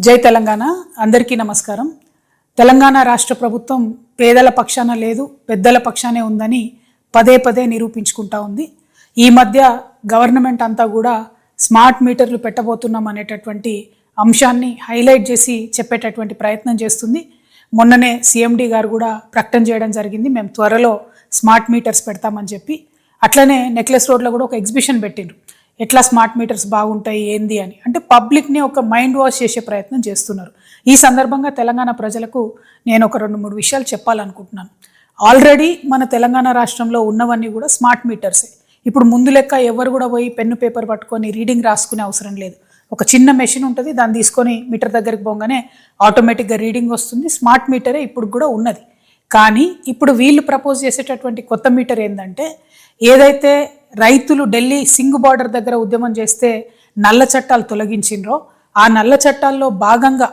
జై తెలంగాణ. అందరికీ నమస్కారం. తెలంగాణ రాష్ట్ర ప్రభుత్వం పేదల పక్షాన లేదు, పెద్దల పక్షానే ఉందని పదే పదే నిరూపించుకుంటా ఉంది. ఈ మధ్య గవర్నమెంట్ అంతా కూడా స్మార్ట్ మీటర్లు పెట్టబోతున్నాం అనేటటువంటి అంశాన్ని హైలైట్ చేసి చెప్పేటటువంటి ప్రయత్నం చేస్తుంది. మొన్ననే సిఎండి గారు కూడా ప్రకటన చేయడం జరిగింది, మేము త్వరలో స్మార్ట్ మీటర్స్ పెడతామని చెప్పి. అట్లనే నెక్లెస్ రోడ్లో కూడా ఒక ఎగ్జిబిషన్ పెట్టిండ్రు, ఎట్లా స్మార్ట్ మీటర్స్ బాగుంటాయి ఏంది అని. అంటే పబ్లిక్ని ఒక మైండ్ వాష్ చేసే ప్రయత్నం చేస్తున్నారు. ఈ సందర్భంగా తెలంగాణ ప్రజలకు నేను ఒక 2-3 విషయాలు చెప్పాలనుకుంటున్నాను. ఆల్రెడీ మన తెలంగాణ రాష్ట్రంలో ఉన్నవన్నీ కూడా స్మార్ట్ మీటర్సే. ఇప్పుడు ముందు లెక్క ఎవరు కూడా పోయి పెన్ను పేపర్ పట్టుకొని రీడింగ్ రాసుకునే అవసరం లేదు. ఒక చిన్న మెషిన్ ఉంటుంది, దాన్ని తీసుకొని మీటర్ దగ్గరికి పోగానే ఆటోమేటిక్గా రీడింగ్ వస్తుంది. స్మార్ట్ మీటరే ఇప్పుడు కూడా ఉన్నది. కానీ ఇప్పుడు వీళ్ళు ప్రపోజ్ చేసేటటువంటి కొత్త మీటర్ ఏంటంటే, ఏదైతే రైతులు ఢిల్లీ సింగ్ బార్డర్ దగ్గర ఉద్యమం చేస్తే నల్ల చట్టాలు తొలగించిండ్రో, ఆ నల్ల చట్టాల్లో భాగంగా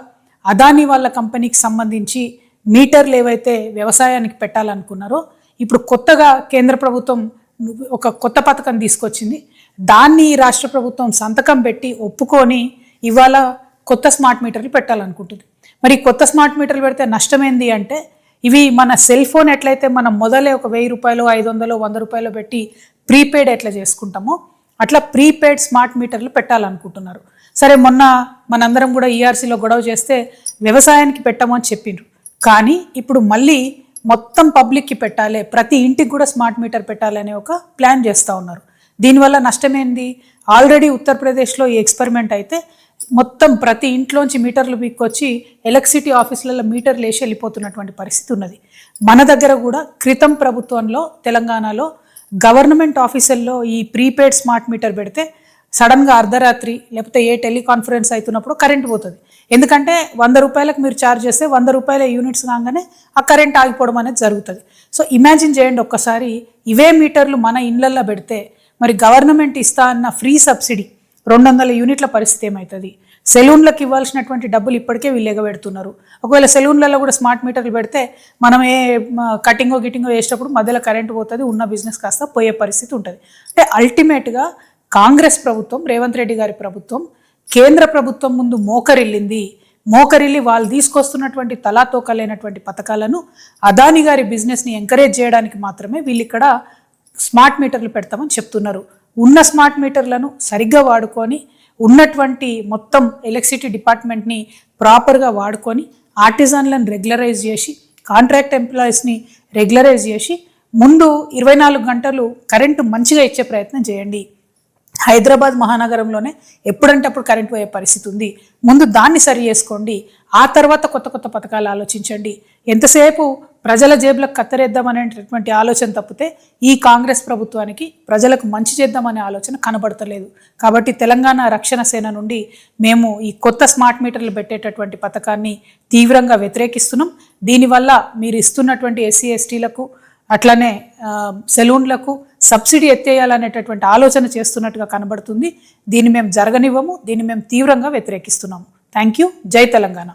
అదానీ వాళ్ళ కంపెనీకి సంబంధించి మీటర్లు ఏవైతే వ్యవసాయానికి పెట్టాలనుకున్నారో, ఇప్పుడు కొత్తగా కేంద్ర ప్రభుత్వం ఒక కొత్త పథకం తీసుకొచ్చింది. దాన్ని రాష్ట్ర ప్రభుత్వం సంతకం పెట్టి ఒప్పుకొని ఇవాళ కొత్త స్మార్ట్ మీటర్లు పెట్టాలనుకుంటుంది. మరి కొత్త స్మార్ట్ మీటర్లు పెడితే నష్టమేంది అంటే, ఇవి మన సెల్ ఫోన్ ఎట్లయితే మనం మొదలే ఒక 1000 రూపాయలు, 500, 100 రూపాయలు పెట్టి ప్రీపెయిడ్ ఎట్లా చేసుకుంటామో అట్లా ప్రీపెయిడ్ స్మార్ట్ మీటర్లు పెట్టాలనుకుంటున్నారు. సరే, మొన్న మనందరం కూడా ఈఆర్సీలో గొడవ చేస్తే వ్యవసాయానికి పెట్టమని చెప్పిండ్రు. కానీ ఇప్పుడు మళ్ళీ మొత్తం పబ్లిక్కి పెట్టాలి, ప్రతి ఇంటికి కూడా స్మార్ట్ మీటర్ పెట్టాలనే ఒక ప్లాన్ చేస్తూ ఉన్నారు. దీనివల్ల నష్టమేంది? ఆల్రెడీ ఉత్తరప్రదేశ్లో ఈ ఎక్స్పెరిమెంట్ అయితే మొత్తం ప్రతి ఇంట్లోంచి మీటర్లు పీక్కొచ్చి ఎలక్ట్రిసిటీ ఆఫీసులలో మీటర్లు వేసి వెళ్ళిపోతున్నటువంటి పరిస్థితి ఉన్నది. మన దగ్గర కూడా క్రితం ప్రభుత్వంలో తెలంగాణలో గవర్నమెంట్ ఆఫీసుల్లో ఈ ప్రీపెయిడ్ స్మార్ట్ మీటర్ పెడితే సడన్గా అర్ధరాత్రి లేకపోతే ఏ టెలికాన్ఫరెన్స్ అవుతున్నప్పుడు కరెంట్ పోతుంది. ఎందుకంటే 100 రూపాయలకు మీరు ఛార్జ్ చేస్తే 100 రూపాయల యూనిట్స్ కాగానే ఆ కరెంట్ ఆగిపోవడం అనేది జరుగుతుంది. సో ఇమాజిన్ చేయండి ఒక్కసారి, ఇవే మీటర్లు మన ఇళ్లల్లో పెడితే మరి గవర్నమెంట్ ఇస్తా అన్న ఫ్రీ సబ్సిడీ 200 యూనిట్ల పరిస్థితి ఏమవుతుంది? సెలూన్లకు ఇవ్వాల్సినటువంటి డబ్బులు ఇప్పటికే వీళ్ళు ఎగబెడుతున్నారు. ఒకవేళ సెలూన్లలో కూడా స్మార్ట్ మీటర్లు పెడితే మనం ఏ కటింగో గిటింగో వేసేటప్పుడు మధ్యలో కరెంట్ పోతుంది, ఉన్న బిజినెస్ కాస్త పోయే పరిస్థితి ఉంటుంది. అంటే అల్టిమేట్గా కాంగ్రెస్ ప్రభుత్వం, రేవంత్ రెడ్డి గారి ప్రభుత్వం కేంద్ర ప్రభుత్వం ముందు మోకరిల్లి వాళ్ళు తీసుకొస్తున్నటువంటి తలాతోకలైనటువంటి పథకాలను, అదానీ గారి బిజినెస్ని ఎంకరేజ్ చేయడానికి మాత్రమే వీళ్ళు ఇక్కడ స్మార్ట్ మీటర్లు పెడతామని చెప్తున్నారు. ఉన్న స్మార్ట్ మీటర్లను సరిగ్గా వాడుకొని, ఉన్నటువంటి మొత్తం ఎలక్ట్రిసిటీ డిపార్ట్మెంట్ని ప్రాపర్గా వాడుకొని, ఆర్టిజన్లను రెగ్యులరైజ్ చేసి, కాంట్రాక్ట్ ఎంప్లాయీస్ని రెగ్యులరైజ్ చేసి, ముందు 24 గంటలు కరెంటు మంచిగా ఇచ్చే ప్రయత్నం చేయండి. హైదరాబాద్ మహానగరంలోనే ఎప్పుడంటే అప్పుడు కరెంట్ పోయే పరిస్థితి ఉంది. ముందు దాన్ని సరి చేసుకోండి, ఆ తర్వాత కొత్త కొత్త పథకాలు ఆలోచించండి. ఎంతసేపు ప్రజల జేబులకు కత్తరేద్దామనేటటువంటి ఆలోచన తప్పితే ఈ కాంగ్రెస్ ప్రభుత్వానికి ప్రజలకు మంచి చేద్దామనే ఆలోచన కనబడతలేదు. కాబట్టి తెలంగాణ రక్షణ సేన నుండి మేము ఈ కొత్త స్మార్ట్ మీటర్లు పెట్టేటటువంటి పథకాన్ని తీవ్రంగా వ్యతిరేకిస్తున్నాం. దీనివల్ల మీరు ఇస్తున్నటువంటి ఎస్సీ ఎస్టీలకు అట్లనే సెలూన్లకు సబ్సిడీ ఎత్తేయాలనేటటువంటి ఆలోచన చేస్తున్నట్టుగా కనబడుతుంది. దీన్ని మేము జరగనివ్వము, దీన్ని మేము తీవ్రంగా వ్యతిరేకిస్తున్నాము. Thank you. జై తెలంగాణ.